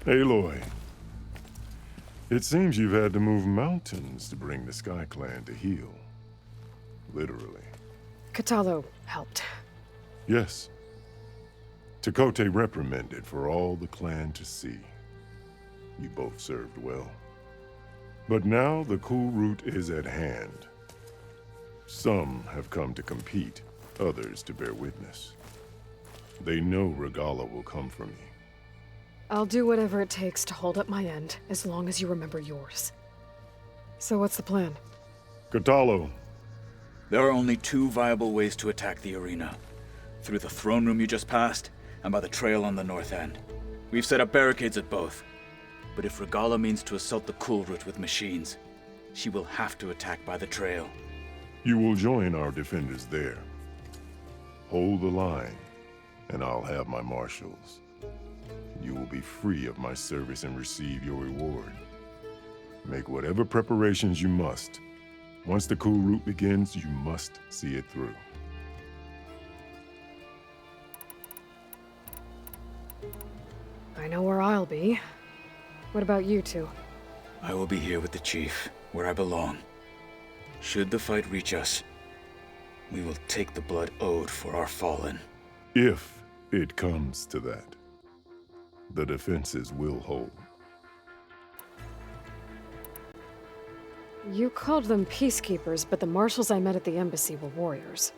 Aloy, it seems you've had to move mountains to bring the Sky Clan to heel. Literally. Katalo helped. Yes. Tekote reprimanded for all the clan to see. You both served well. But now the Kulrut is at hand. Some have come to compete, others to bear witness. They know Regala will come for me. I'll do whatever it takes to hold up my end, as long as you remember yours. So what's the plan? Katalo. There are only two viable ways to attack the arena. Through the throne room you just passed, and by the trail on the north end. We've set up barricades at both. But if Regala means to assault the Kulrut with machines, she will have to attack by the trail. You will join our defenders there. Hold the line, and I'll have my marshals. You will be free of my service and receive your reward. Make whatever preparations you must. Once the Kulrut begins, you must see it through. I know where I'll be. What about you two? I will be here with the chief, where I belong. Should the fight reach us, we will take the blood owed for our fallen. If it comes to that, the defenses will hold. You called them peacekeepers, but the marshals I met at the embassy were warriors.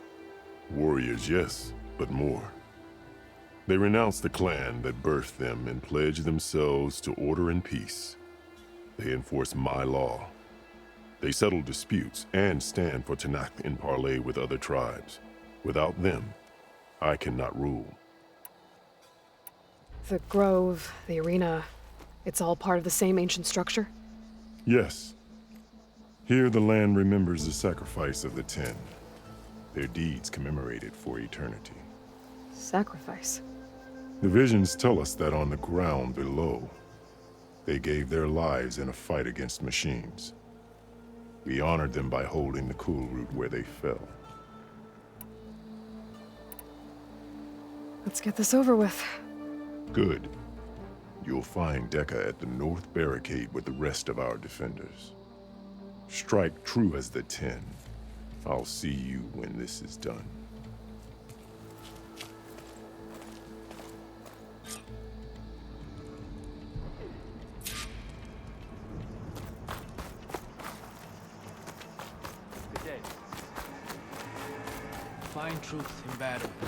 Warriors, yes, but more. They renounce the clan that birthed them and pledge themselves to order and peace. They enforce my law. They settle disputes and stand for Tanakh in parley with other tribes. Without them, I cannot rule. The grove, the arena, it's all part of the same ancient structure? Yes. Here the land remembers the sacrifice of the Ten. Their deeds commemorated for eternity. Sacrifice? The visions tell us that on the ground below, they gave their lives in a fight against machines. We honored them by holding the Kulrut where they fell. Let's get this over with. Good. You'll find Dekka at the north barricade with the rest of our defenders. Strike true as the Ten. I'll see you when this is done. Find truth in battle. The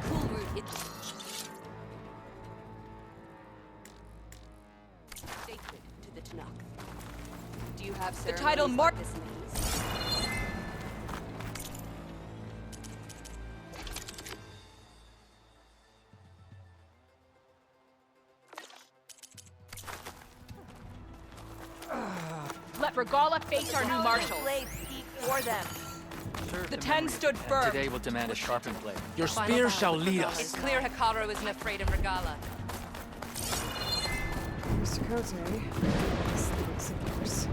Kulrut is sacred to the Tanakh. Do you have the title mark this in the East? Let Regala face our new marshal. Blades speak for them. The Ten stood firm. Today we'll demand a sharpened blade. Your spear shall lead us. It's clear Hikaru isn't afraid of Regala. Mr. Kote, this of course.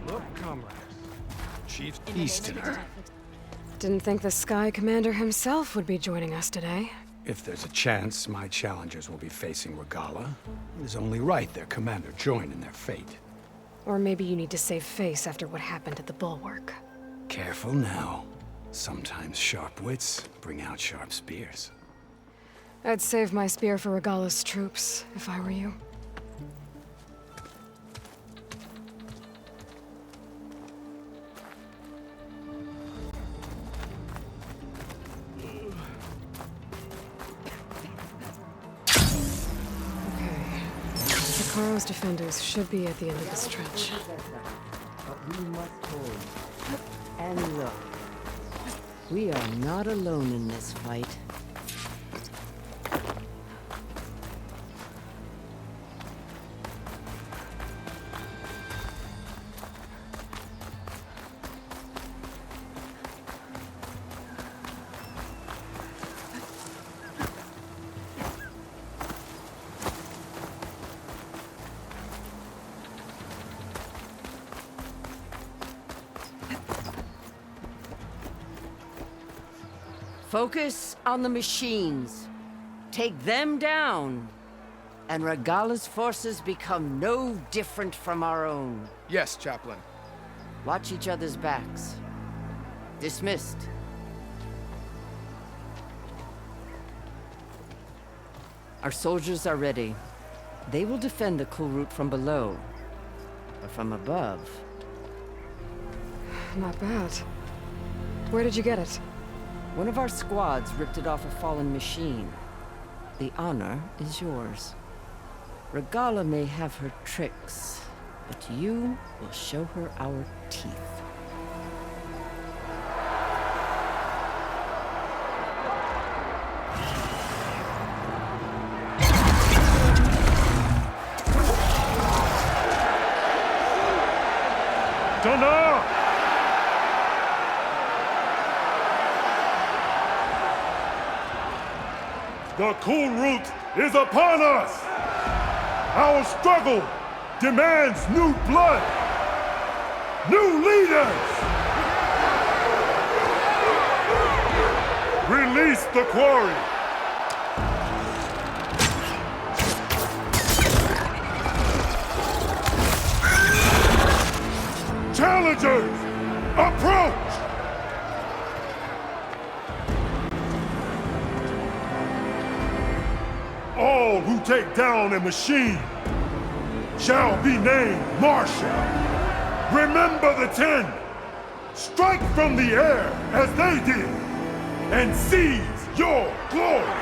Look, comrades. Chief Easterner. Didn't think the Sky Commander himself would be joining us today. If there's a chance my challengers will be facing Regala, it is only right their commander join in their fate. Or maybe you need to save face after what happened at the Bulwark. Careful now. Sometimes sharp wits bring out sharp spears. I'd save my spear for Regala's troops, if I were you. Okay. Hikaru's defenders should be at the end of this trench. But we must hold. And look, we are not alone in this fight. Focus on the machines. Take them down. and Regala's forces become no different from our own. Yes, Chaplain. Watch each other's backs. Dismissed. Our soldiers are ready. They will defend the Kulrut from below. But from above... Not bad. Where did you get it? One of our squads ripped it off a fallen machine. The honor is yours. Regala may have her tricks, but you will show her our teeth. Dana! The Kulrut is upon us! Our struggle demands new blood! New leaders! Release the quarry! Challengers, approach! All who take down a machine shall be named Marshal. Remember the 10. Strike from the air as they did, and seize your glory.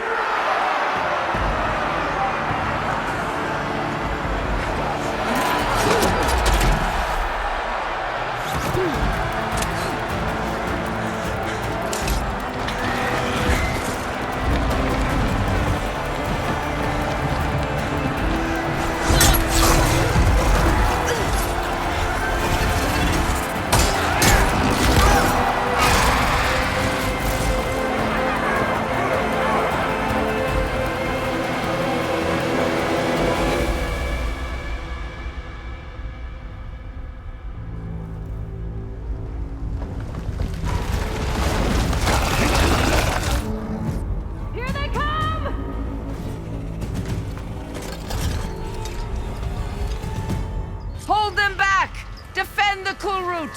Hold them back! Defend the Kulrut!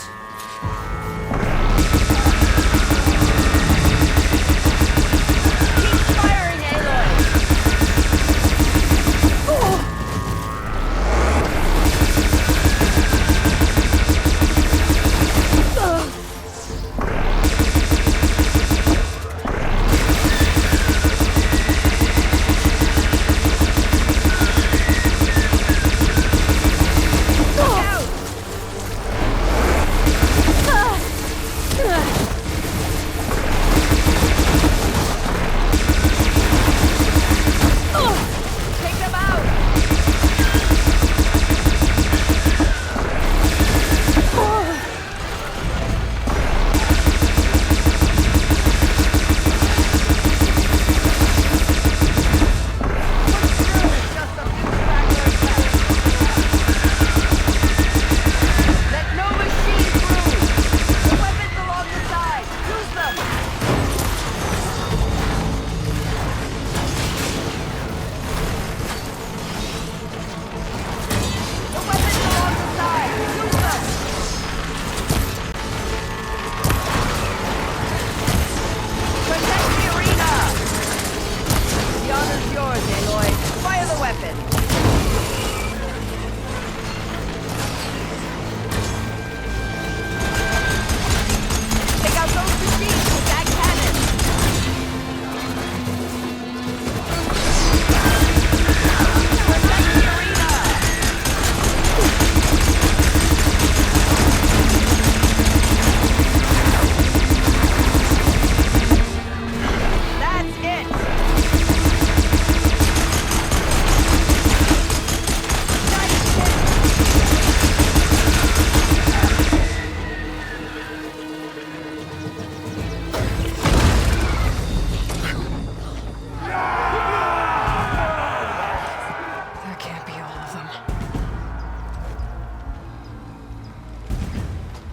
Keep firing, Aloy!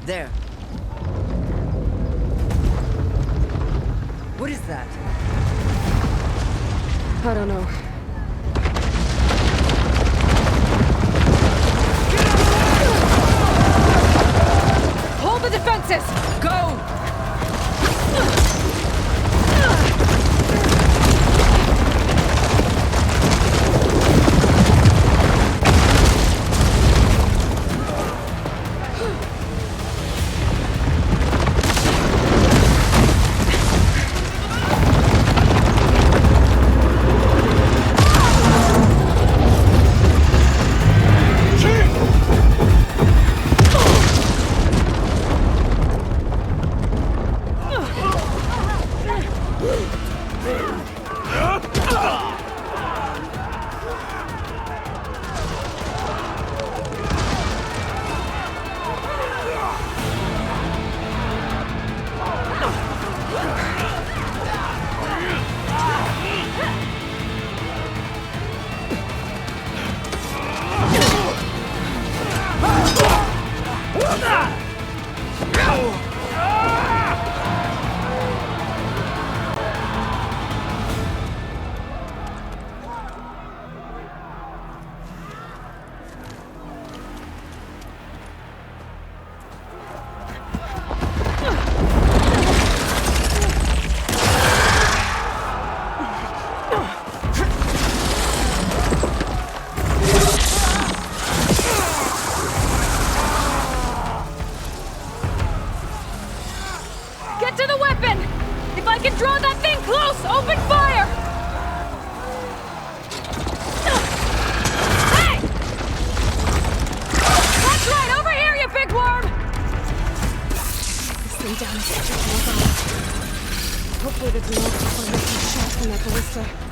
There. What is that? I don't know. did not find a shot from that ballista.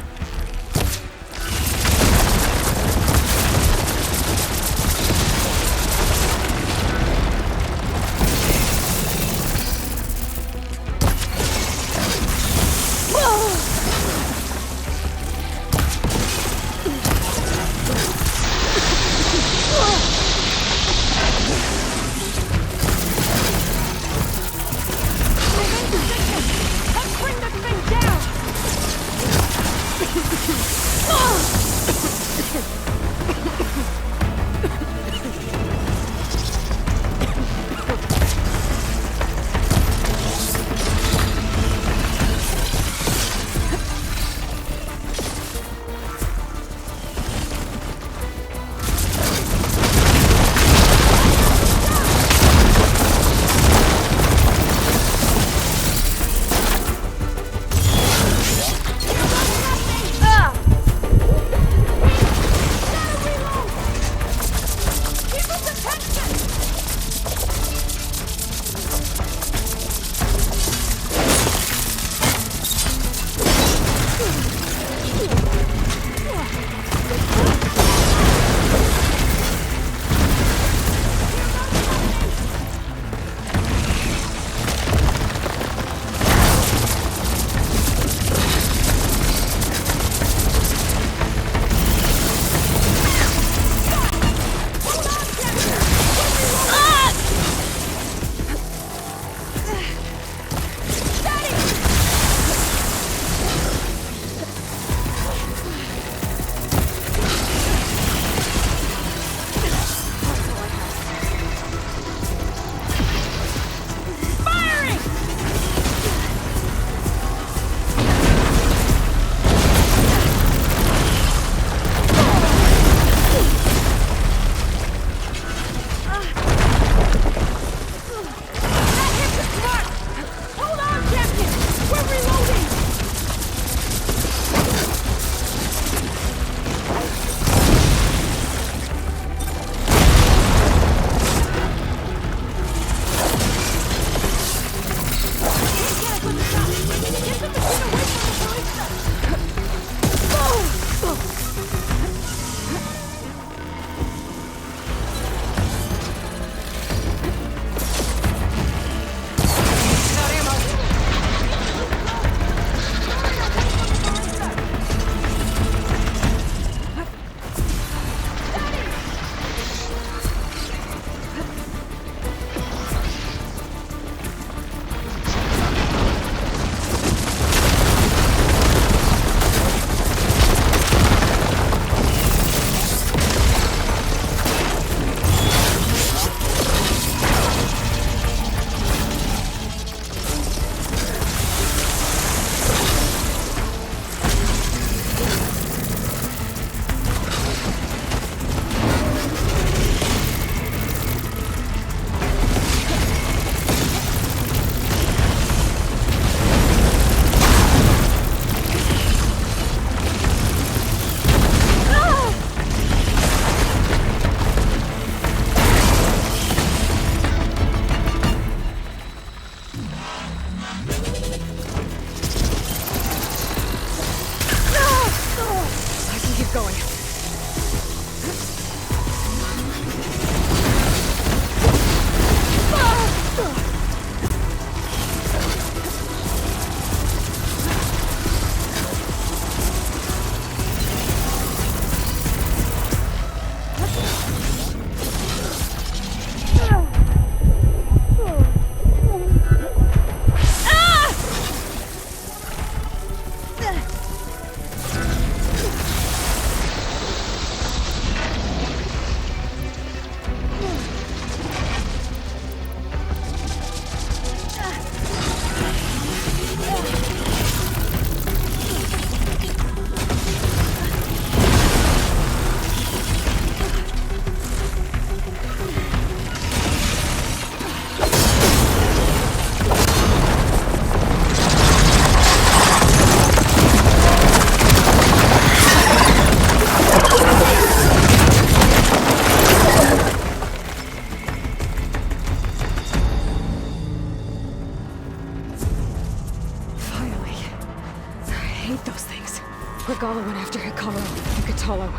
Hollow.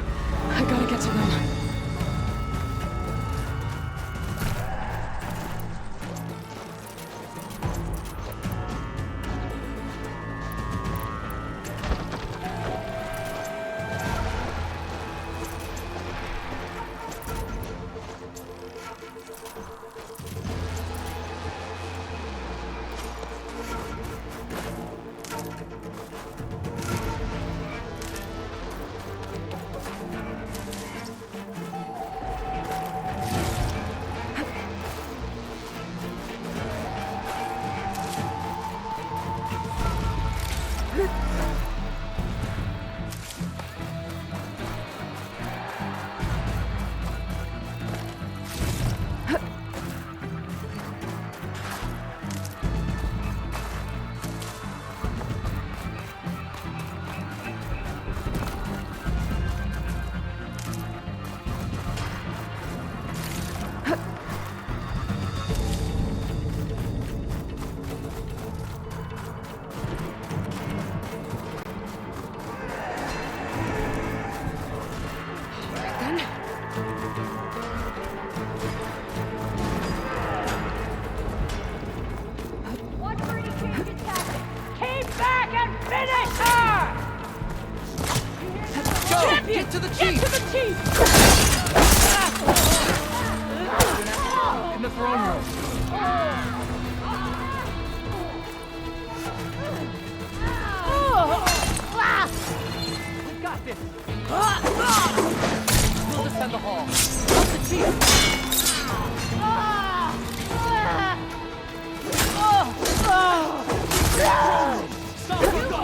I gotta get to them. Get to the chief! Get to the chief! In the throne room. We got this. We'll descend the hall. Help the chief. Stop him, go!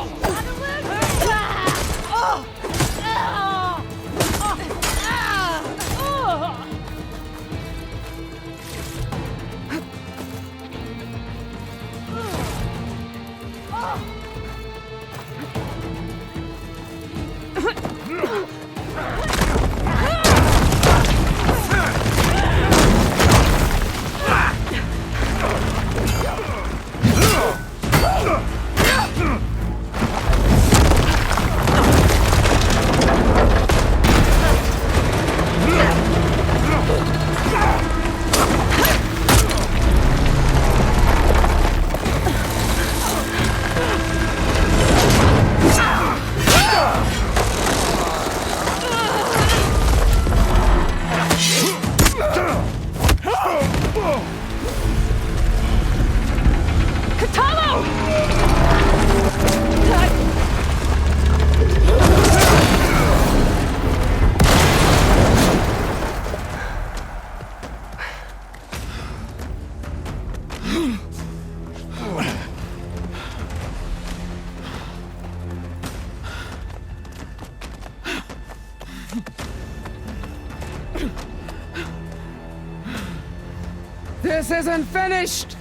This isn't finished!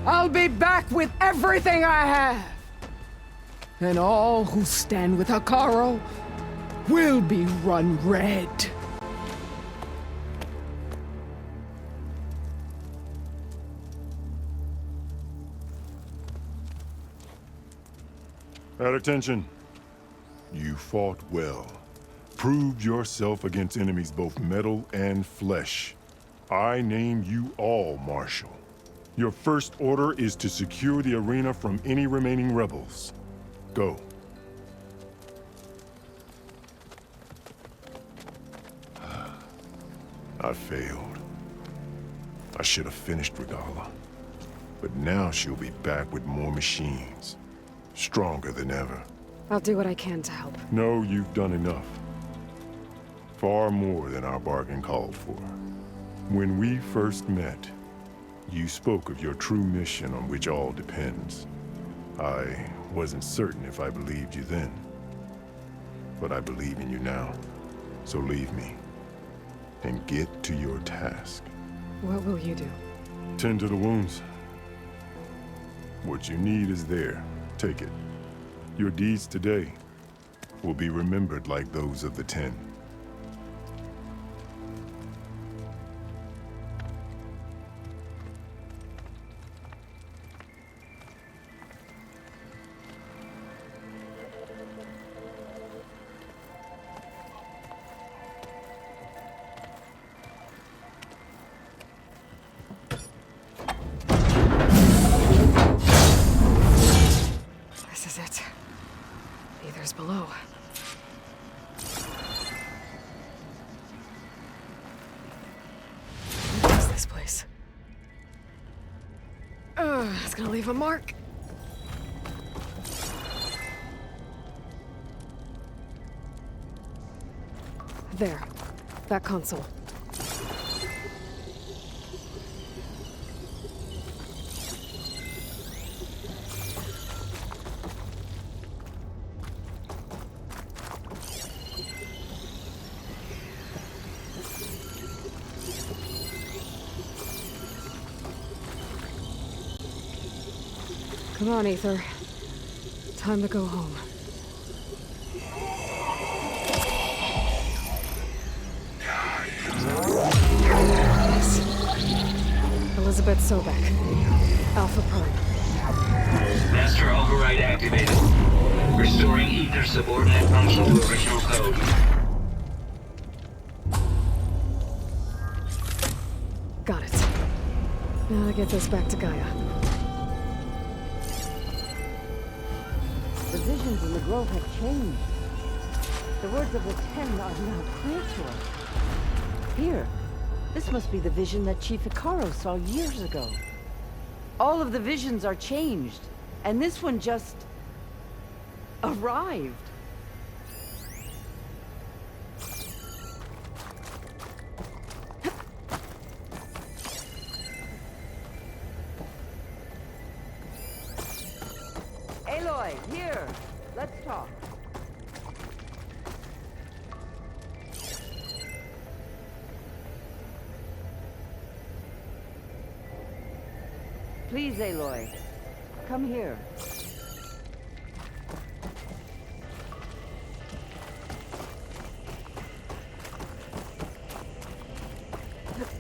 I'll be back with everything I have! And all who stand with Hekarro will be run red. At attention. You fought well. Proved yourself against enemies both metal and flesh. I name you all Marshal. Your first order is to secure the arena from any remaining rebels. Go. I failed. I should have finished Regala. But now she'll be back with more machines. Stronger than ever. I'll do what I can to help. No, you've done enough. Far more than our bargain called for. When we first met, you spoke of your true mission on which all depends. I wasn't certain if I believed you then. But I believe in you now. So leave me. And get to your task. What will you do? Tend to the wounds. What you need is there. Take it. Your deeds today will be remembered like those of the 10. gonna leave a mark. There. That console. Come on, Ether. Time to go home. Elizabeth Sobek. Alpha Prime. Master override activated. Restoring Ether subordinate function to original code. Got it. Now to get this back to Gaia. The visions in the grove have changed. The words of the Ten are now clear to us. Here, this must be the vision that Chief Hikaru saw years ago. All of the visions are changed, and this one just arrived. Aloy, here. Let's talk. Please, Aloy. Come here.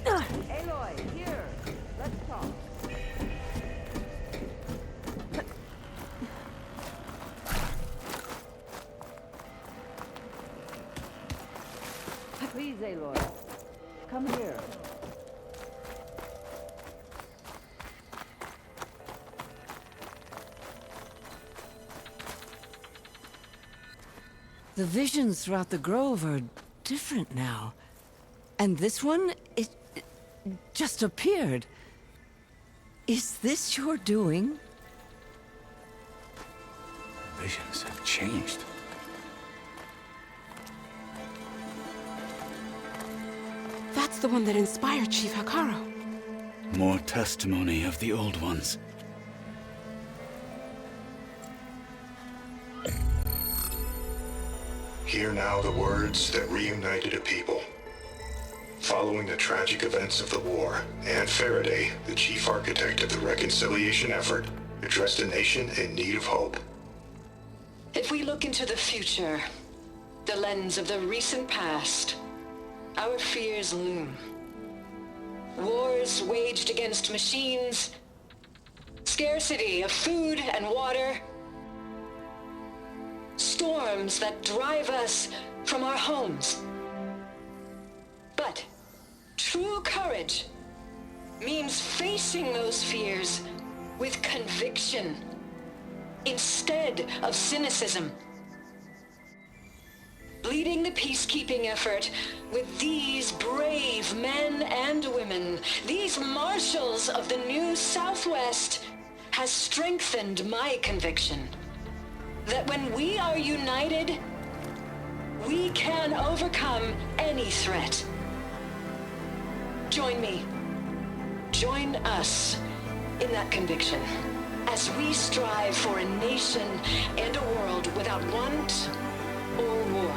Aloy, here. Let's talk. Please, Aloy. Come here. The visions throughout the grove are different now. And this one, it just appeared. Is this your doing? Visions have changed. That's the one that inspired Chief Hikaru. More testimony of the old ones. Hear now the words that reunited a people. Following the tragic events of the war, Anne Faraday, the chief architect of the reconciliation effort, addressed a nation in need of hope. If we look into the future, the lens of the recent past, our fears loom. Wars waged against machines, scarcity of food and water, storms that drive us from our homes. But true courage means facing those fears with conviction instead of cynicism. Leading the peacekeeping effort with these brave men and women, these marshals of the new Southwest, has strengthened my conviction that when we are united, we can overcome any threat. Join me. Join us in that conviction as we strive for a nation and a world without want or war.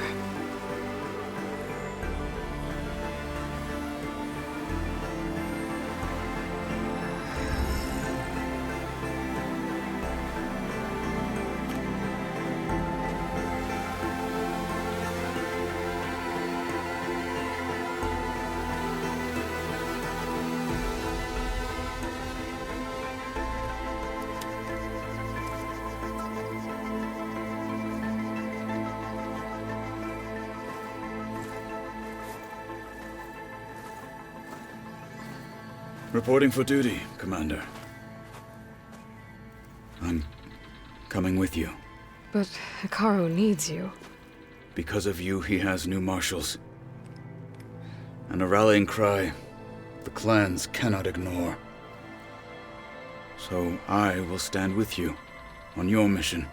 Reporting for duty, Commander. I'm coming with you. But Hikaru needs you. Because of you, he has new marshals. And a rallying cry the clans cannot ignore. So I will stand with you on your mission.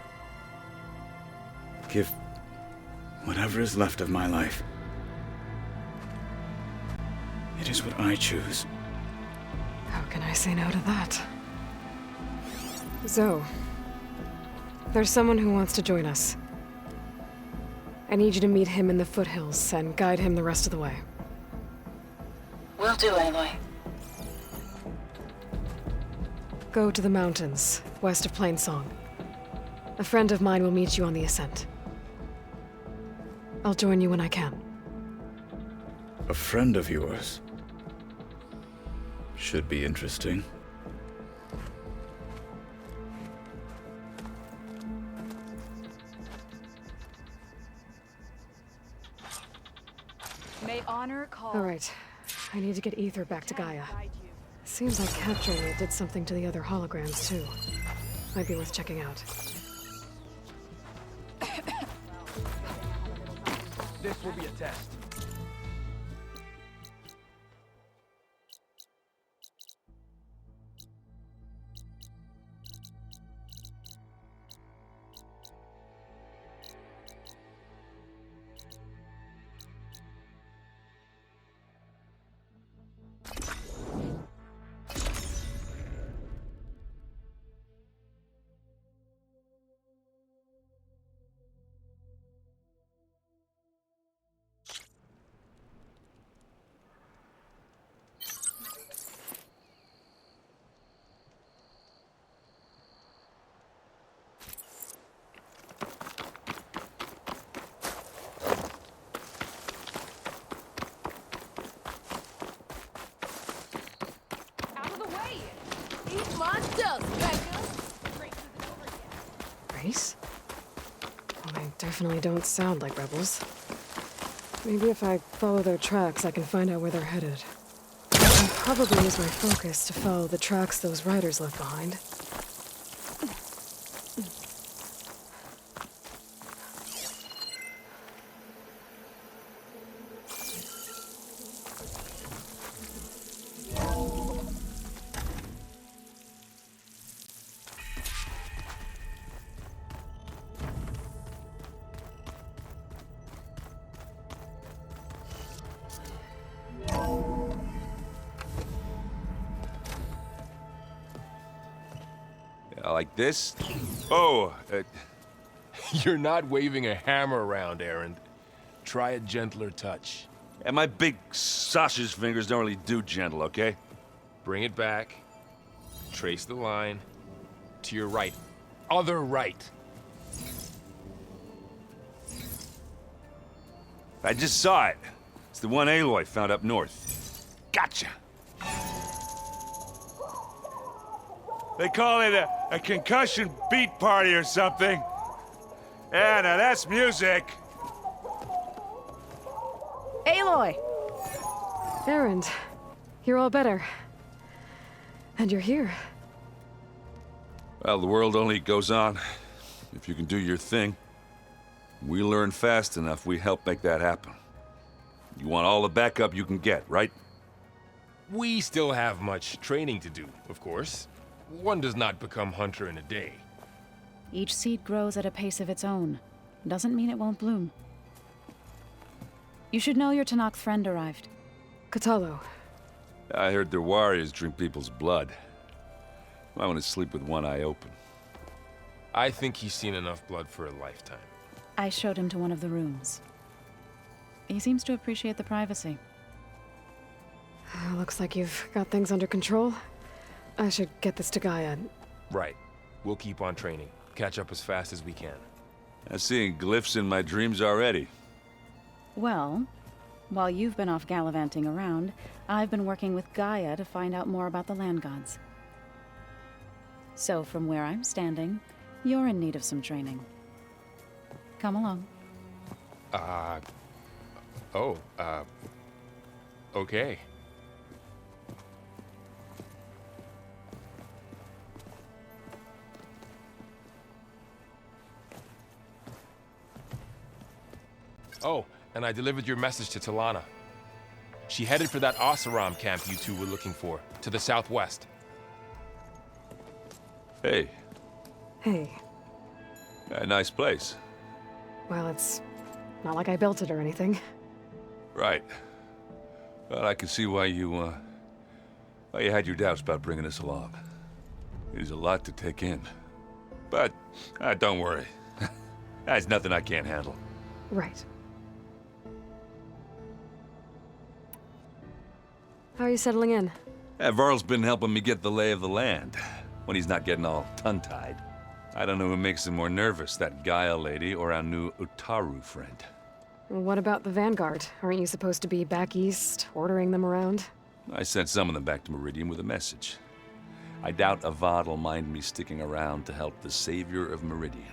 Give whatever is left of my life. It is what I choose. How can I say no to that? Zoe, there's someone who wants to join us. I need you to meet him in the foothills and guide him the rest of the way. Will do, Aloy. Go to the mountains, west of Plainsong. A friend of mine will meet you on the ascent. I'll join you when I can. A friend of yours? Should be interesting. May honor call. All right. I need to get Ether back to Gaia. Seems like capturing it did something to the other holograms, too. Might be worth checking out. This will be a test. Race? Well, they definitely don't sound like rebels. Maybe if I follow their tracks, I can find out where they're headed. I can probably use my focus to follow the tracks those riders left behind. Like this? Oh, you're not waving a hammer around, Errand. Try a gentler touch. And my big sausage fingers don't really do gentle, okay? Bring it back. Trace the line. To your right. Other right. I just saw it. It's the one Aloy found up north. Gotcha! They call it a concussion beat party or something. Yeah, now that's music. Aloy! Errand, you're all better. And you're here. Well, the world only goes on if you can do your thing. We learn fast enough, we help make that happen. You want all the backup you can get, right? We still have much training to do, of course. One does not become hunter in a day. Each seed grows at a pace of its own. Doesn't mean it won't bloom. You should know your Tanakh friend arrived. Katalo. I heard their warriors drink people's blood. I want to sleep with one eye open. I think he's seen enough blood for a lifetime. I showed him to one of the rooms. He seems to appreciate the privacy. Looks like you've got things under control. I should get this to Gaia. Right. We'll keep on training. Catch up as fast as we can. I'm seeing glyphs in my dreams already. Well, while you've been off gallivanting around, I've been working with Gaia to find out more about the land gods. So from where I'm standing, you're in need of some training. Come along. Okay. Oh, and I delivered your message to Talana. She headed for that Oseram camp you two were looking for, to the southwest. Hey. Hey. A nice place. Well, it's not like I built it or anything. Right. Well, I can see why you had your doubts about bringing us along. It is a lot to take in. But, don't worry. That's nothing I can't handle. Right. How are you settling in? Varl's been helping me get the lay of the land, when he's not getting all tongue-tied. I don't know who makes him more nervous, that Gaia lady or our new Utaru friend. What about the Vanguard? Aren't you supposed to be back east, ordering them around? I sent some of them back to Meridian with a message. I doubt Avad will mind me sticking around to help the savior of Meridian.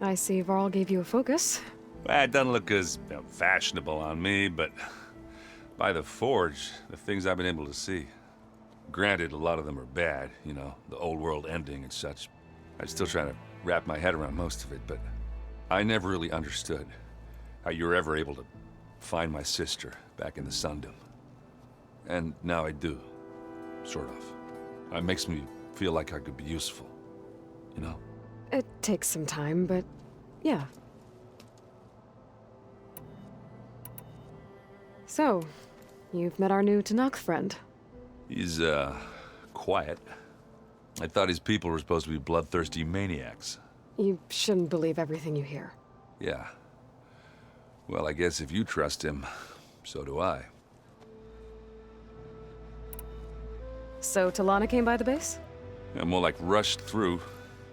I see Varl gave you a focus. Well, it doesn't look as fashionable on me, but by the Forge, the things I've been able to see. Granted, a lot of them are bad, you know, the old world ending and such. I'm still trying to wrap my head around most of it, but I never really understood how you were ever able to find my sister back in the Sundom. And now I do, sort of. It makes me feel like I could be useful, you know? It takes some time, but yeah. So, you've met our new Tanakh friend. He's, quiet. I thought his people were supposed to be bloodthirsty maniacs. You shouldn't believe everything you hear. Yeah. Well, I guess if you trust him, so do I. So, Talana came by the base? Yeah, more like rushed through.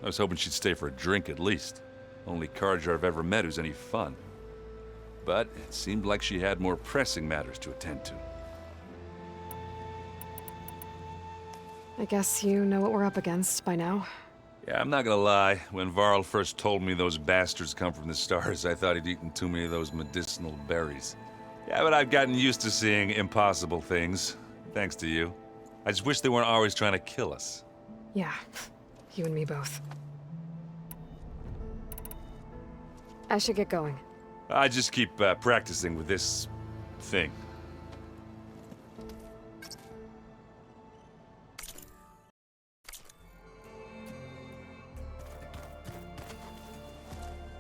I was hoping she'd stay for a drink at least. Only Carja I've ever met who's any fun. But it seemed like she had more pressing matters to attend to. I guess you know what we're up against by now. Yeah, I'm not gonna lie. When Varl first told me those bastards come from the stars, I thought he'd eaten too many of those medicinal berries. Yeah, but I've gotten used to seeing impossible things, thanks to you. I just wish they weren't always trying to kill us. Yeah, you and me both. I should get going. I just keep practicing with this thing.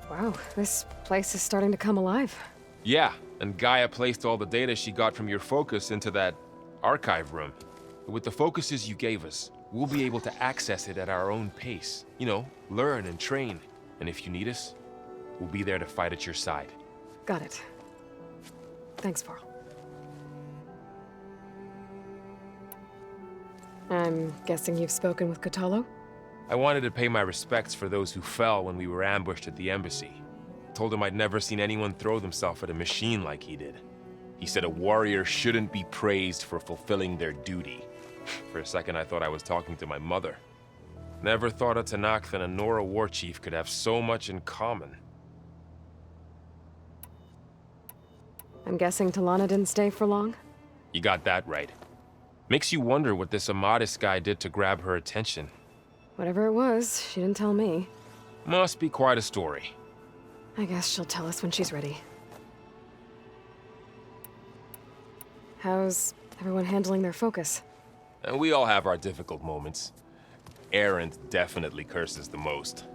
Wow, this place is starting to come alive. Yeah, and Gaia placed all the data she got from your focus into that archive room. With the focuses you gave us, we'll be able to access it at our own pace. You know, learn and train. And if you need us, we'll be there to fight at your side. Got it. Thanks, Varl. I'm guessing you've spoken with Kotallo? I wanted to pay my respects for those who fell when we were ambushed at the embassy. Told him I'd never seen anyone throw themselves at a machine like he did. He said a warrior shouldn't be praised for fulfilling their duty. For a second, I thought I was talking to my mother. Never thought a Tanakh and a Nora war chief could have so much in common. I'm guessing Talana didn't stay for long? You got that right. Makes you wonder what this Amadis guy did to grab her attention. Whatever it was, she didn't tell me. Must be quite a story. I guess she'll tell us when she's ready. How's everyone handling their focus? And we all have our difficult moments. Erend definitely curses the most.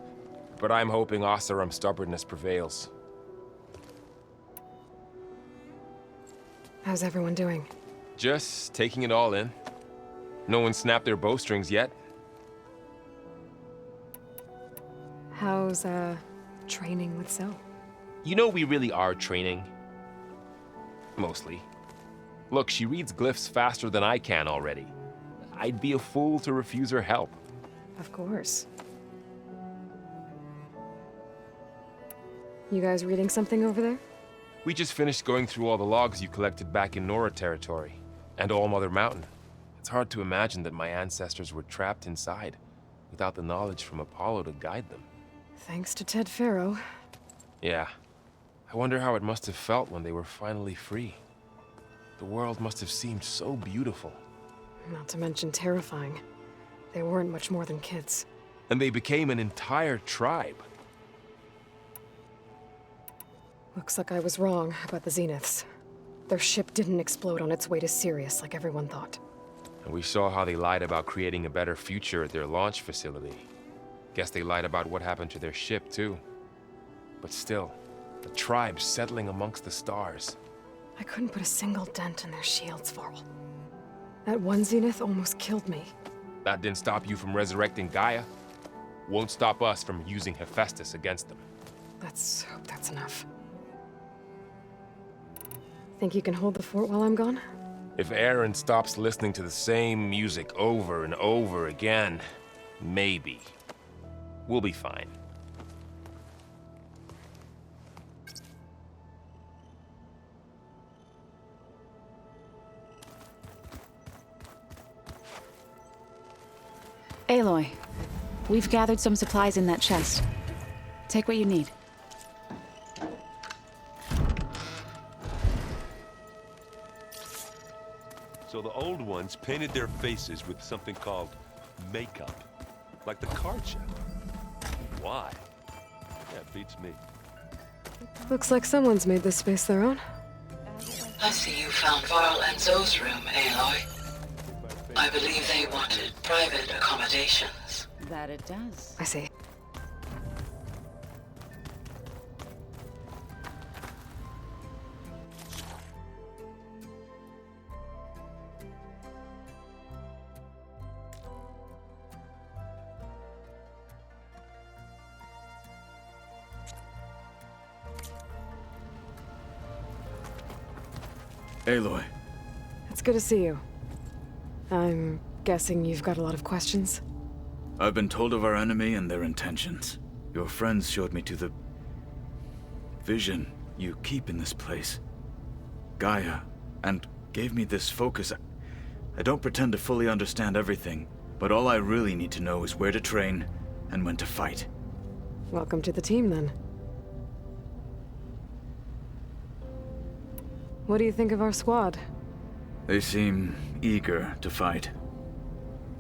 But I'm hoping Oseram's stubbornness prevails. How's everyone doing? Just taking it all in. No one snapped their bowstrings yet. How's, training with Zoe? You know we really are training. Mostly. Look, she reads glyphs faster than I can already. I'd be a fool to refuse her help. Of course. You guys reading something over there? We just finished going through all the logs you collected back in Nora territory, and All Mother Mountain. It's hard to imagine that my ancestors were trapped inside, without the knowledge from Apollo to guide them. Thanks to Ted Faro. Yeah. I wonder how it must have felt when they were finally free. The world must have seemed so beautiful. Not to mention terrifying. They weren't much more than kids. And they became an entire tribe. Looks like I was wrong about the Zeniths. Their ship didn't explode on its way to Sirius like everyone thought. And we saw how they lied about creating a better future at their launch facility. Guess they lied about what happened to their ship, too. But still, the tribe settling amongst the stars. I couldn't put a single dent in their shields, Varl. That one Zenith almost killed me. That didn't stop you from resurrecting Gaia. Won't stop us from using Hephaestus against them. Let's hope that's enough. Think you can hold the fort while I'm gone? If Aaron stops listening to the same music over and over again, maybe. We'll be fine. Aloy, we've gathered some supplies in that chest. Take what you need. So the old ones painted their faces with something called makeup, like the card show. Why? That beats me. Looks like someone's made this space their own. I see you found Varl and Zoe's room, Aloy. I believe they wanted private accommodations. That it does. I see. Aloy. It's good to see you. I'm guessing you've got a lot of questions? I've been told of our enemy and their intentions. Your friends showed me to the vision you keep in this place, Gaia, and gave me this focus. I don't pretend to fully understand everything, but all I really need to know is where to train and when to fight. Welcome to the team, then. What do you think of our squad? They seem eager to fight.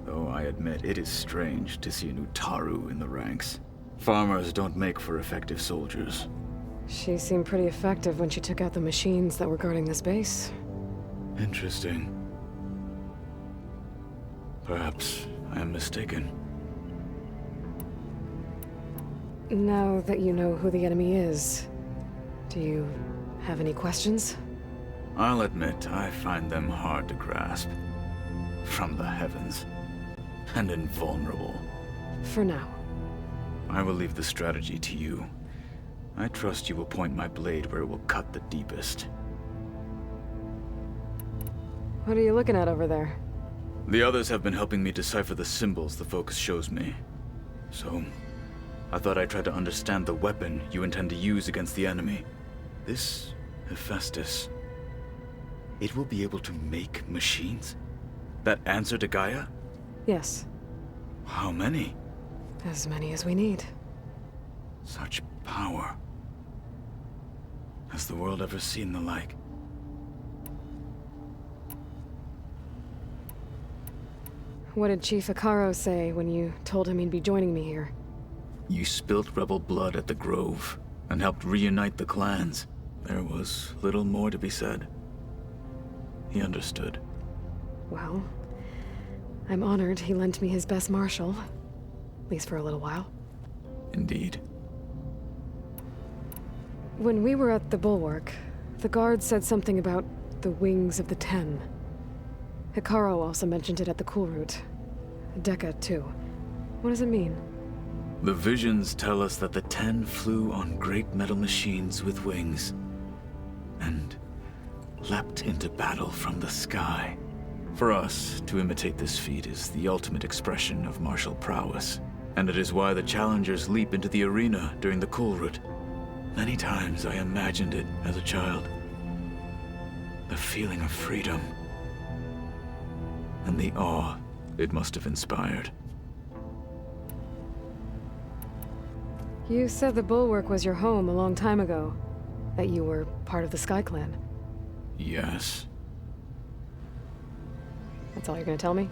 Though I admit it is strange to see a new Taru in the ranks. Farmers don't make for effective soldiers. She seemed pretty effective when she took out the machines that were guarding this base. Interesting. Perhaps I am mistaken. Now that you know who the enemy is, do you have any questions? I'll admit, I find them hard to grasp. From the heavens. And invulnerable. For now. I will leave the strategy to you. I trust you will point my blade where it will cut the deepest. What are you looking at over there? The others have been helping me decipher the symbols the focus shows me. So, I thought I'd try to understand the weapon you intend to use against the enemy. This Hephaestus. It will be able to make machines? That answer to Gaia? Yes. How many? As many as we need. Such power. Has the world ever seen the like? What did Chief Hekarro say when you told him he'd be joining me here? You spilt rebel blood at the Grove and helped reunite the clans. There was little more to be said. He understood. Well, I'm honored he lent me his best marshal. At least for a little while. Indeed. When we were at the Bulwark, the guards said something about the Wings of the Ten. Hekarro also mentioned it at the Kulrut. Dekka, too. What does it mean? The visions tell us that the Ten flew on great metal machines with wings. And leapt into battle from the sky. For us, to imitate this feat is the ultimate expression of martial prowess. And it is why the challengers leap into the arena during the Kulrut. Many times I imagined it as a child. The feeling of freedom. And the awe it must have inspired. You said the Bulwark was your home a long time ago. That you were part of the Sky Clan. Yes. That's all you're gonna tell me?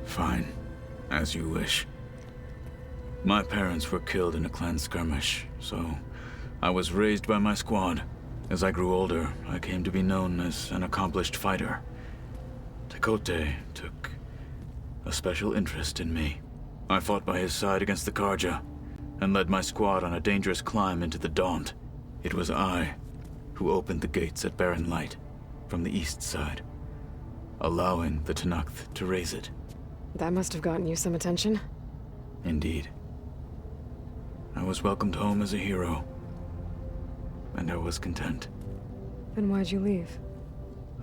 Fine. As you wish. My parents were killed in a clan skirmish, so I was raised by my squad. As I grew older, I came to be known as an accomplished fighter. Tekote took a special interest in me. I fought by his side against the Karja, and led my squad on a dangerous climb into the Daunt. It was I who opened the gates at Barren Light from the east side, allowing the Tenakth to raise it. That must have gotten you some attention. Indeed. I was welcomed home as a hero, and I was content. Then why'd you leave?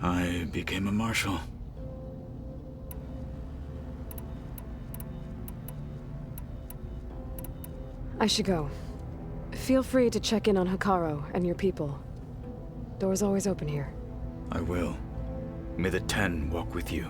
I became a marshal. I should go. Feel free to check in on Hikaru and your people. Door's always open here. I will. May the Ten walk with you.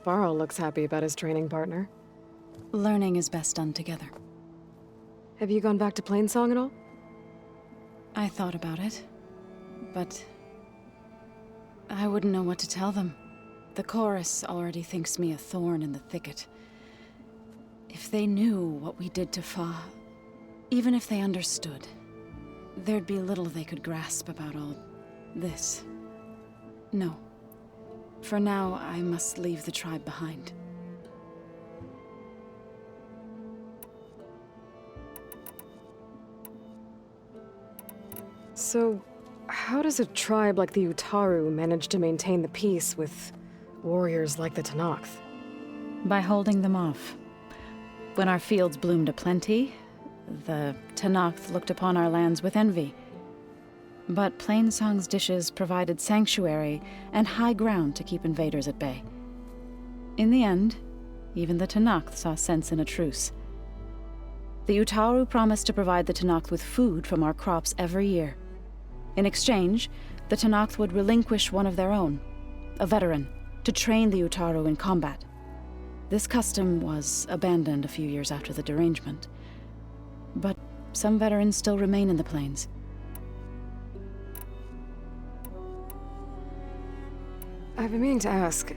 Varl looks happy about his training partner. Learning is best done together. Have you gone back to Plainsong at all? I thought about it, but I wouldn't know what to tell them. The chorus already thinks me a thorn in the thicket. If they knew what we did to Fa, even if they understood, there'd be little they could grasp about all this. No. For now, I must leave the tribe behind. So, how does a tribe like the Utaru manage to maintain the peace with warriors like the Tenakth? By holding them off. When our fields bloomed aplenty, the Tenakth looked upon our lands with envy. But Plainsong's dishes provided sanctuary and high ground to keep invaders at bay. In the end, even the Tenakth saw sense in a truce. The Utaru promised to provide the Tenakth with food from our crops every year. In exchange, the Tenakth would relinquish one of their own, a veteran, to train the Utaru in combat. This custom was abandoned a few years after the derangement. But some veterans still remain in the plains. I've been meaning to ask,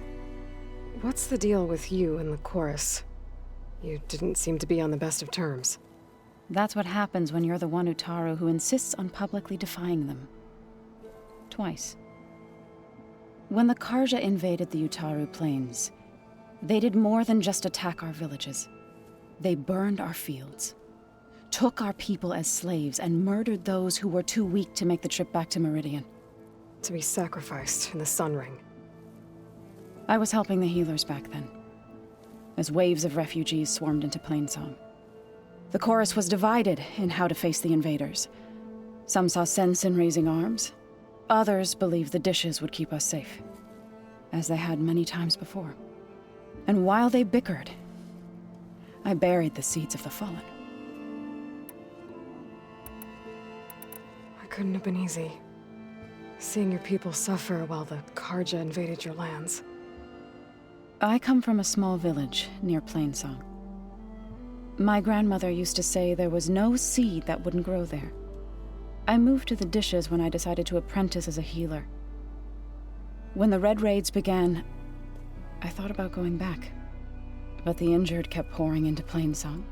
what's the deal with you and the chorus? You didn't seem to be on the best of terms. That's what happens when you're the one Utaru who insists on publicly defying them. Twice. When the Karja invaded the Utaru plains, they did more than just attack our villages. They burned our fields, took our people as slaves, and murdered those who were too weak to make the trip back to Meridian. To be sacrificed in the Sun Ring. I was helping the healers back then, as waves of refugees swarmed into Plainsong. The chorus was divided in how to face the invaders. Some saw sense in raising arms. Others believed the dishes would keep us safe, as they had many times before. And while they bickered, I buried the seeds of the fallen. It couldn't have been easy, seeing your people suffer while the Karja invaded your lands. I come from a small village near Plainsong. My grandmother used to say there was no seed that wouldn't grow there. I moved to the dishes when I decided to apprentice as a healer. When the Red Raids began, I thought about going back. But the injured kept pouring into Plainsong,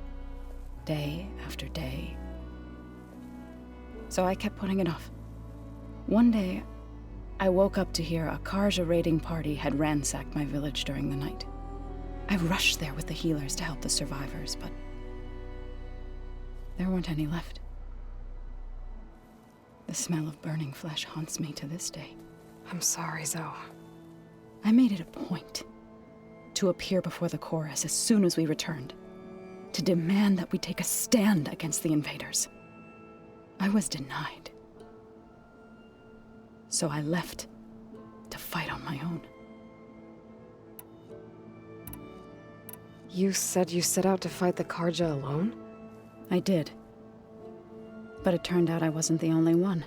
day after day. So I kept putting it off. One day, I woke up to hear a Karja raiding party had ransacked my village during the night. I rushed there with the healers to help the survivors, but there weren't any left. The smell of burning flesh haunts me to this day. I'm sorry, Zoe. I made it a point to appear before the chorus as soon as we returned, to demand that we take a stand against the invaders. I was denied. So I left to fight on my own. You said you set out to fight the Karja alone? I did. But it turned out I wasn't the only one.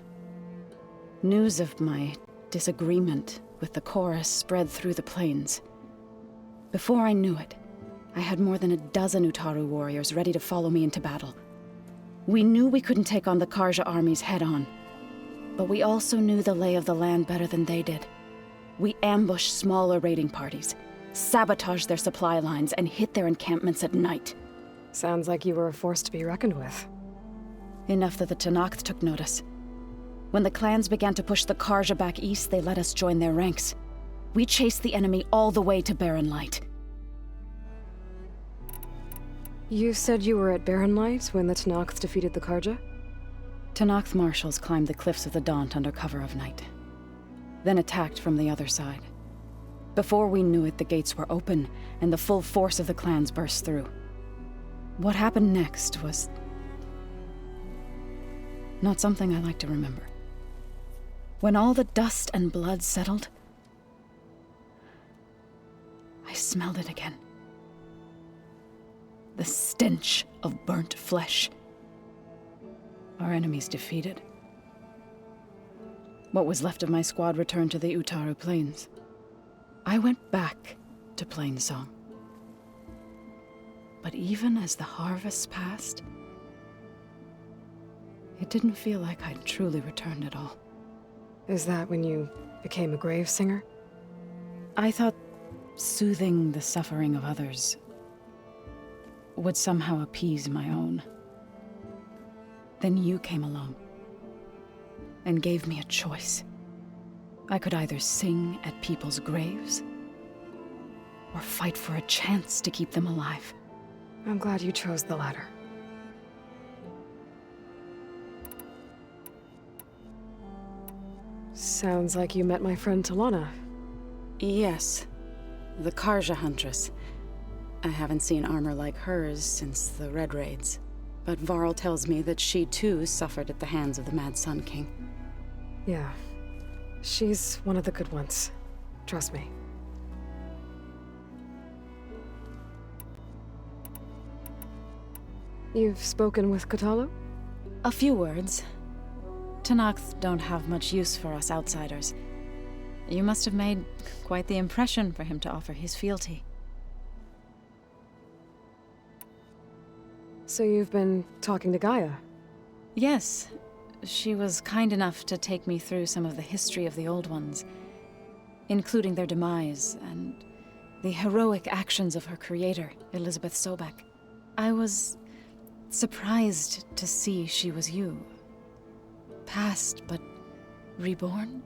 News of my disagreement with the chorus spread through the plains. Before I knew it, I had more than a dozen Utaru warriors ready to follow me into battle. We knew we couldn't take on the Karja armies head-on, but we also knew the lay of the land better than they did. We ambushed smaller raiding parties, sabotaged their supply lines, and hit their encampments at night. Sounds like you were a force to be reckoned with. Enough that the Tenakth took notice. When the clans began to push the Karja back east, they let us join their ranks. We chased the enemy all the way to Barren Light. You said you were at Barren Light when the Tenakth defeated the Karja? Tenakth marshals climbed the cliffs of the Daunt under cover of night, then attacked from the other side. Before we knew it, the gates were open, and the full force of the clans burst through. What happened next was not something I like to remember. When all the dust and blood settled, I smelled it again. The stench of burnt flesh. Our enemies defeated. What was left of my squad returned to the Utaru Plains. I went back to Plainsong. But even as the harvests passed, it didn't feel like I'd truly returned at all. Is that when you became a grave singer? I thought soothing the suffering of others would somehow appease my own. Then you came along and gave me a choice. I could either sing at people's graves or fight for a chance to keep them alive. I'm glad you chose the latter. Sounds like you met my friend Talana. Yes, the Karja Huntress. I haven't seen armor like hers since the Red Raids, but Varl tells me that she too suffered at the hands of the Mad Sun King. Yeah, she's one of the good ones. Trust me. You've spoken with Kotallo? A few words. Tenakth don't have much use for us outsiders. You must have made quite the impression for him to offer his fealty. So you've been talking to Gaia? Yes. She was kind enough to take me through some of the history of the Old Ones, including their demise and the heroic actions of her creator, Elizabeth Sobek. I was surprised to see she was you. Past, but reborn?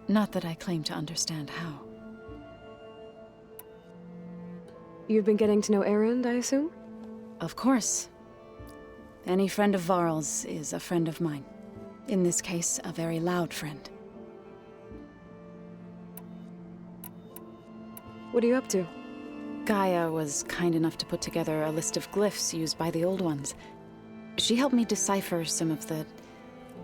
Not that I claim to understand how. You've been getting to know Erend, I assume? Of course. Any friend of Varl's is a friend of mine. In this case, a very loud friend. What are you up to? Gaia was kind enough to put together a list of glyphs used by the Old Ones. She helped me decipher some of the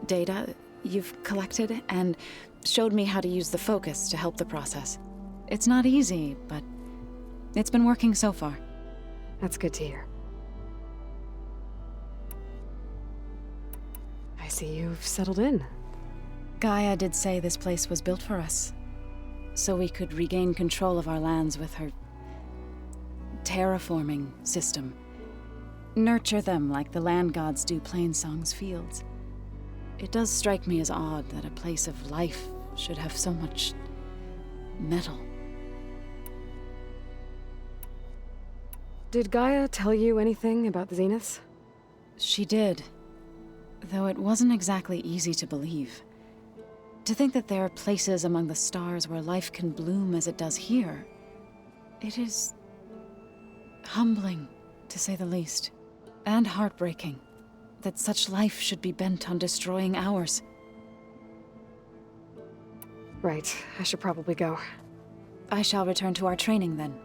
data you've collected, and showed me how to use the focus to help the process. It's not easy, but it's been working so far. That's good to hear. I see you've settled in. Gaia did say this place was built for us, so we could regain control of our lands with her terraforming system. Nurture them like the land gods do Plainsong's fields. It does strike me as odd that a place of life should have so much metal. Did Gaia tell you anything about the Zeniths? She did, though it wasn't exactly easy to believe. To think that there are places among the stars where life can bloom as it does here, it is humbling, to say the least, and heartbreaking that such life should be bent on destroying ours. Right, I should probably go. I shall return to our training then.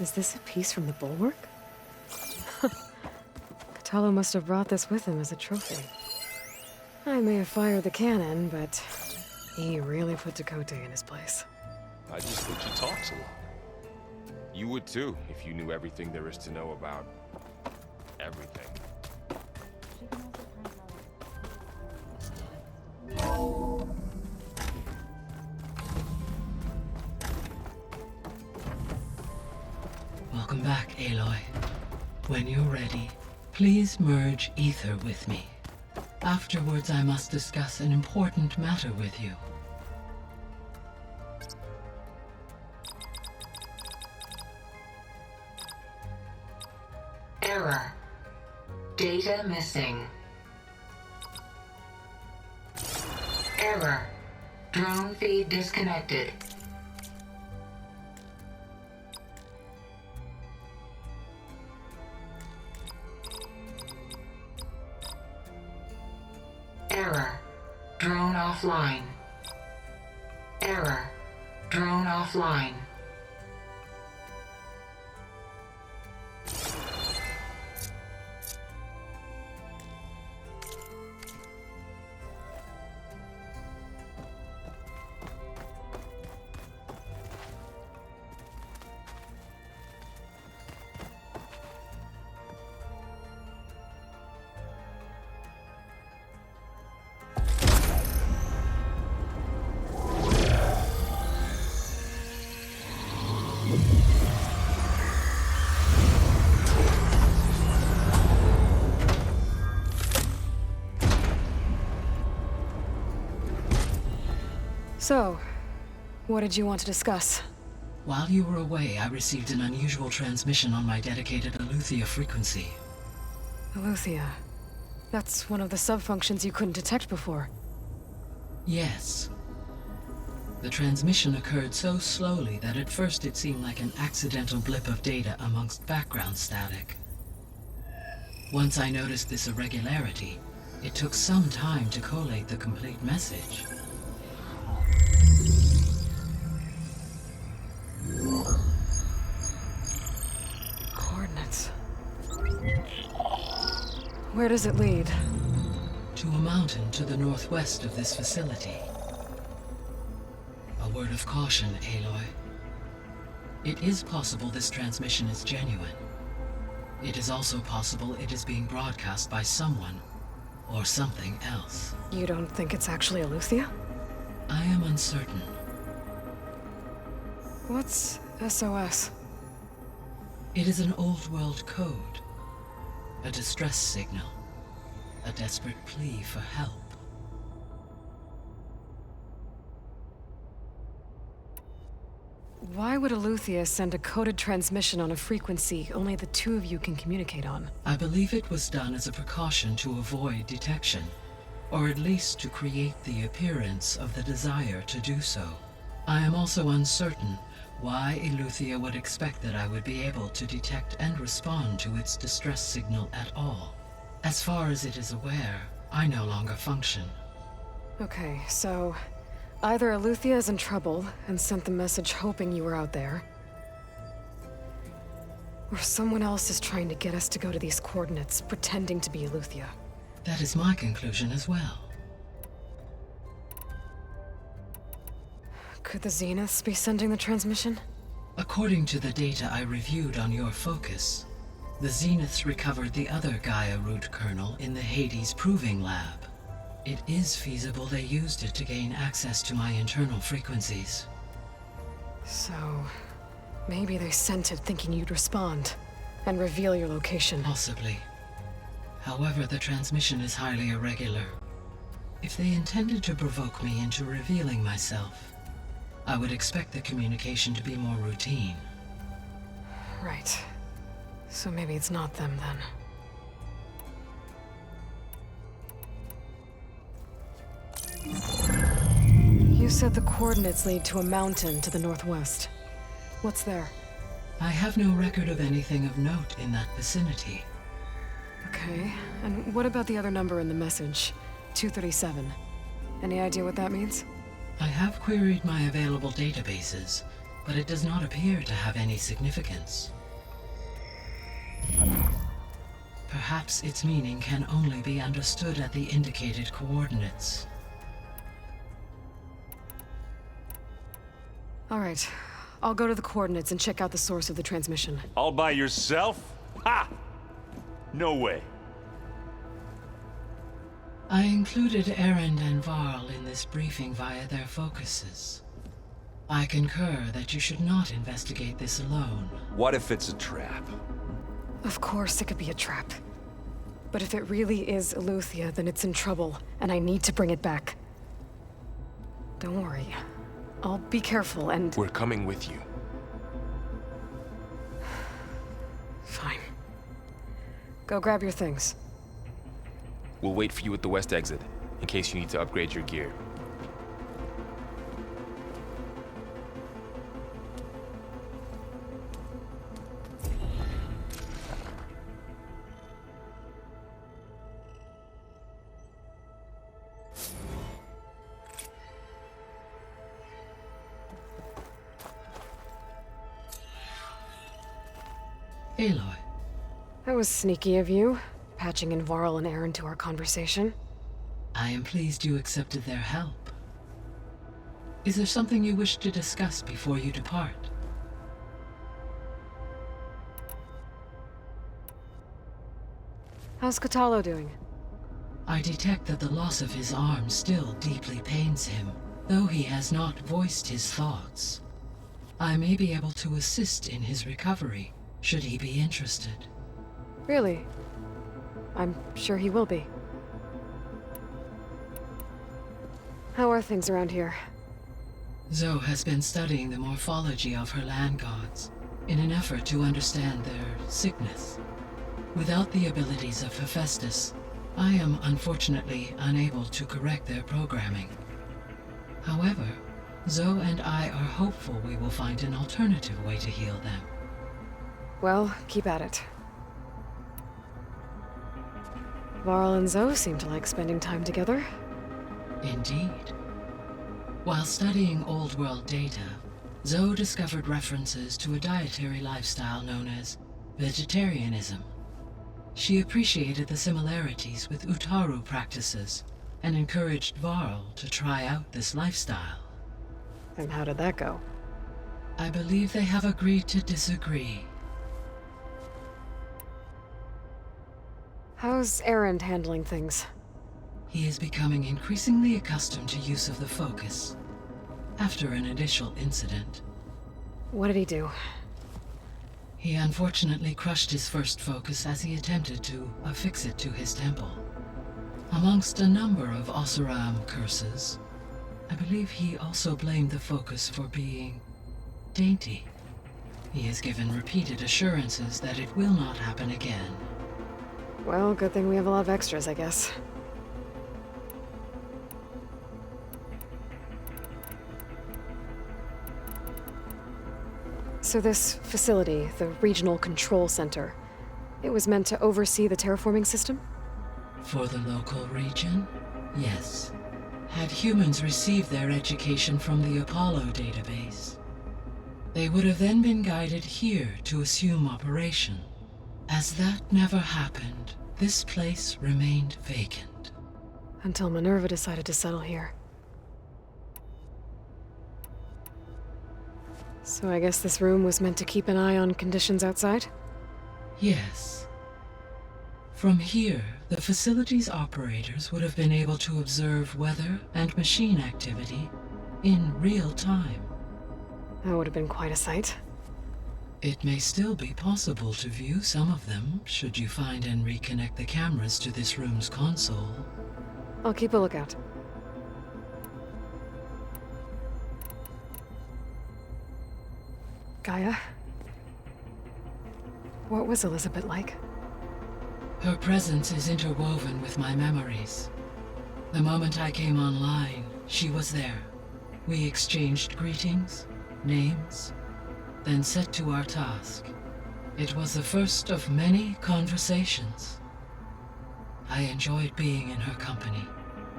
Is this a piece from the bulwark? Kotallo must have brought this with him as a trophy. I may have fired the cannon, but he really put Dakota in his place. I just think she talks a lot. You would too, if you knew everything there is to know about everything. Welcome back, Aloy. When you're ready, please merge ether with me. Afterwards, I must discuss an important matter with you. Error. Data missing. Error. Drone feed disconnected. Error. Drone offline. Error. Drone offline. So, what did you want to discuss? While you were away, I received an unusual transmission on my dedicated Aletheia frequency. Aletheia. That's one of the sub-functions you couldn't detect before. Yes. The transmission occurred so slowly that at first it seemed like an accidental blip of data amongst background static. Once I noticed this irregularity, it took some time to collate the complete message. Coordinates. Where does it lead? To a mountain to the northwest of this facility. A word of caution, Aloy. It is possible this transmission is genuine. It is also possible it is being broadcast by someone or something else. You don't think it's actually Aletheia? I am uncertain. What's SOS? It is an old world code. A distress signal. A desperate plea for help. Why would Aletheia send a coded transmission on a frequency only the two of you can communicate on? I believe it was done as a precaution to avoid detection, or at least to create the appearance of the desire to do so. I am also uncertain why Aletheia would expect that I would be able to detect and respond to its distress signal at all. As far as it is aware, I no longer function. Okay, so either Aletheia is in trouble and sent the message hoping you were out there, or someone else is trying to get us to go to these coordinates, pretending to be Aletheia. That is my conclusion as well. Could the Zeniths be sending the transmission? According to the data I reviewed on your focus, the Zeniths recovered the other Gaia root kernel in the Hades Proving Lab. It is feasible they used it to gain access to my internal frequencies. So, maybe they sent it thinking you'd respond and reveal your location. Possibly. However, the transmission is highly irregular. If they intended to provoke me into revealing myself, I would expect the communication to be more routine. Right. So maybe it's not them then. You said the coordinates lead to a mountain to the northwest. What's there? I have no record of anything of note in that vicinity. Okay, and what about the other number in the message? 237. Any idea what that means? I have queried my available databases, but it does not appear to have any significance. perhaps its meaning can only be understood at the indicated coordinates. All right. I'll go to the coordinates and check out the source of the transmission. All by yourself? Ha! No way. I included Erend and Varl in this briefing via their focuses. I concur that you should not investigate this alone. What if it's a trap? Of course it could be a trap. But if it really is Eleuthia, then it's in trouble, and I need to bring it back. Don't worry. I'll be careful and... We're coming with you. Fine. Go grab your things. We'll wait for you at the west exit, in case you need to upgrade your gear. Aloy. That was sneaky of you, patching in Varl and Erend to our conversation. I am pleased you accepted their help. Is there something you wish to discuss before you depart? How's Kotallo doing? I detect that the loss of his arm still deeply pains him, though he has not voiced his thoughts. I may be able to assist in his recovery, should he be interested. Really? I'm sure he will be. How are things around here? Zoe has been studying the morphology of her land gods in an effort to understand their sickness. Without the abilities of Hephaestus, I am unfortunately unable to correct their programming. However, Zoe and I are hopeful we will find an alternative way to heal them. Well, keep at it. Varl and Zoe seem to like spending time together. Indeed. While studying Old World data, Zoe discovered references to a dietary lifestyle known as vegetarianism. She appreciated the similarities with Utaru practices and encouraged Varl to try out this lifestyle. And how did that go? I believe they have agreed to disagree. How's Erend handling things? He is becoming increasingly accustomed to use of the focus, after an initial incident. What did he do? He unfortunately crushed his first focus as he attempted to affix it to his temple. Amongst a number of Oseram curses, I believe he also blamed the focus for being dainty. He has given repeated assurances that it will not happen again. Well, good thing we have a lot of extras, I guess. So this facility, the Regional Control Center, it was meant to oversee the terraforming system? For the local region, yes. Had humans received their education from the Apollo database, they would have then been guided here to assume operation. As that never happened, this place remained vacant. Until Minerva decided to settle here. So I guess this room was meant to keep an eye on conditions outside? Yes. From here, the facility's operators would have been able to observe weather and machine activity in real time. That would have been quite a sight. It may still be possible to view some of them, should you find and reconnect the cameras to this room's console. I'll keep a lookout. Gaia? What was Elizabeth like? Her presence is interwoven with my memories. The moment I came online, she was there. We exchanged greetings, names, then set to our task. It was the first of many conversations. I enjoyed being in her company,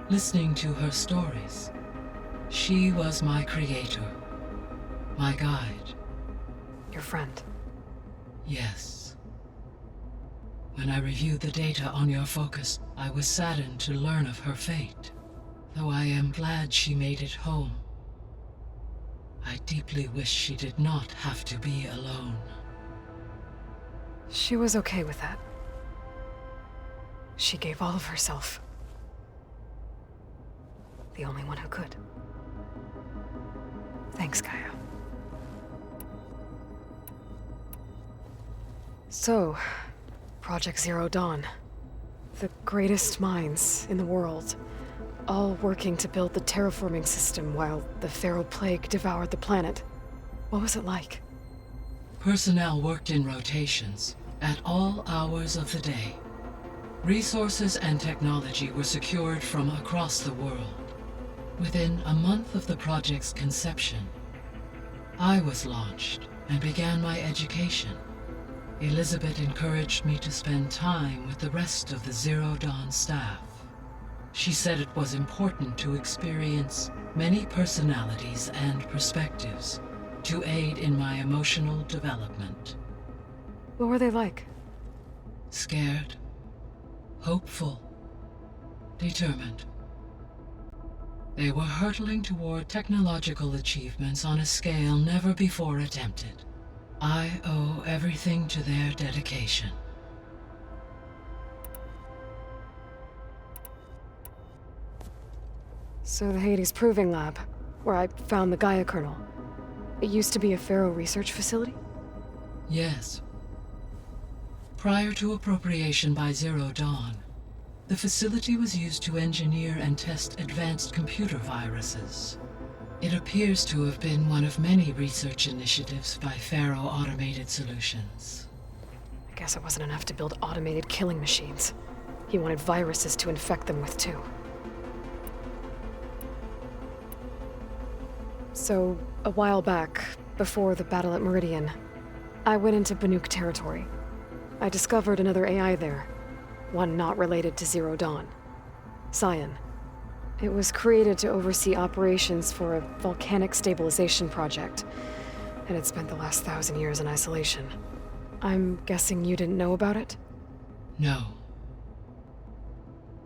listening to her stories. She was my creator, my guide. Your friend? Yes. When I reviewed the data on your focus, I was saddened to learn of her fate. Though I am glad she made it home. I deeply wish she did not have to be alone. She was okay with that. She gave all of herself. The only one who could. Thanks, Gaia. So, Project Zero Dawn. The greatest minds in the world, all working to build the terraforming system while the Pharaoh Plague devoured the planet. What was it like? Personnel worked in rotations, at all hours of the day. Resources and technology were secured from across the world. Within a month of the project's conception, I was launched and began my education. Elizabeth encouraged me to spend time with the rest of the Zero Dawn staff. She said it was important to experience many personalities and perspectives to aid in my emotional development. What were they like? Scared, hopeful, determined. They were hurtling toward technological achievements on a scale never before attempted. I owe everything to their dedication. So the Hades Proving Lab, where I found the Gaia kernel. It used to be a Pharaoh research facility? Yes. Prior to appropriation by Zero Dawn, the facility was used to engineer and test advanced computer viruses. It appears to have been one of many research initiatives by Pharaoh Automated Solutions. I guess it wasn't enough to build automated killing machines. He wanted viruses to infect them with too. So, a while back, before the battle at Meridian, I went into Banuk territory. I discovered another AI there, one not related to Zero Dawn. Cyan. It was created to oversee operations for a volcanic stabilization project, and it spent the last 1,000 years in isolation. I'm guessing you didn't know about it? No.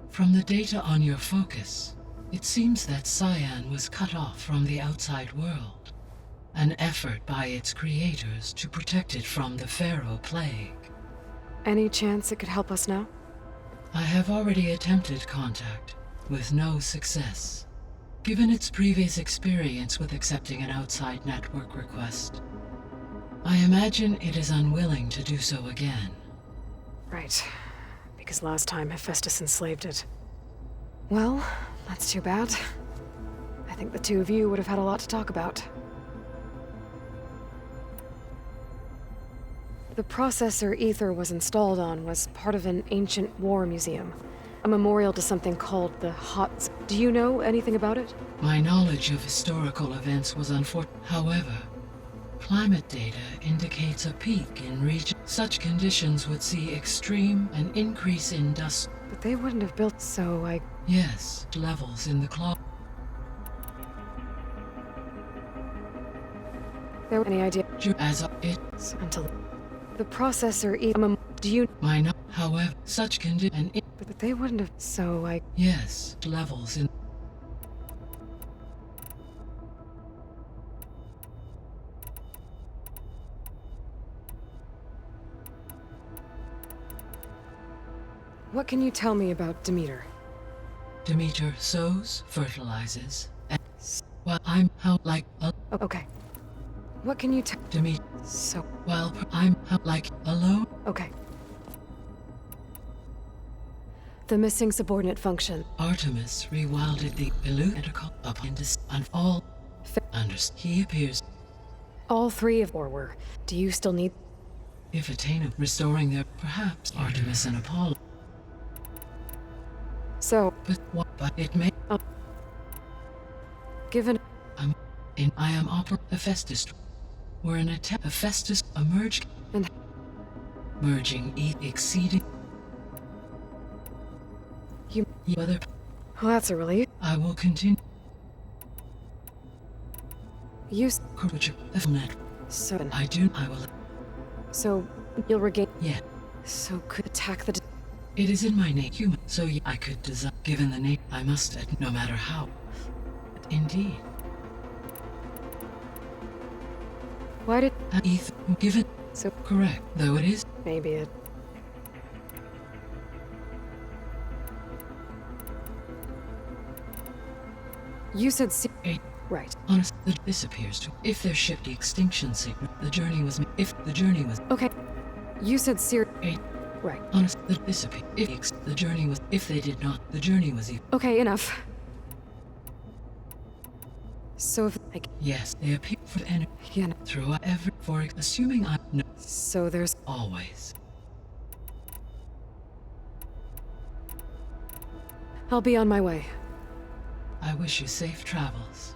From the data on your focus, it seems that Cyan was cut off from the outside world, an effort by its creators to protect it from the Pharaoh Plague. Any chance it could help us now? I have already attempted contact, with no success. Given its previous experience with accepting an outside network request, I imagine it is unwilling to do so again. Right. Because last time Hephaestus enslaved it. Well, that's too bad. I think the two of you would have had a lot to talk about. The processor Ether was installed on was part of an ancient war museum. A memorial to something called the Hot... Do you know anything about it? My knowledge of historical events was unfortunate. However, climate data indicates a peak in region. Such conditions would see extreme and increase in dust. But they wouldn't have built, so I... Yes, levels in the cloud. There any idea? As of it... Until... The processor Ether... Do you... However, such condition... But they wouldn't have... So I... Yes, levels in... What can you tell me about Demeter? Demeter sows, fertilizes, and... Well, I'm like a... Okay. What can you tell... Demeter... So... While I'm like alone... Okay. The missing subordinate function. Artemis rewilded the illuminatical upon all... He appears... All three of or were. Do you still need... If attainable, restoring their... Perhaps Artemis and Apollo. So... But it may... Given... I am Hephaestus. Were an attempt... Hephaestus emerged... And... Merging exceeding... You... Whether... Well, that's a relief. I will continue... Use... Net. So... I will... So, you'll regain... Yeah. So could attack the... It is in my name, human, so I could design. Given the name, I must, no matter how. Indeed. Why did... Ether, given... So... Correct, though it is... Maybe it... You said right. Honest, this appears to... If their ship the extinction signal, the journey was... If the journey was... Okay. You said right. Honest, this appears... If the journey was... If they did not, the journey was... Okay, enough. So if... Yes, they appear for energy. Yeah. Throughout every... For assuming I... No. So there's... Always. I'll be on my way. I wish you safe travels.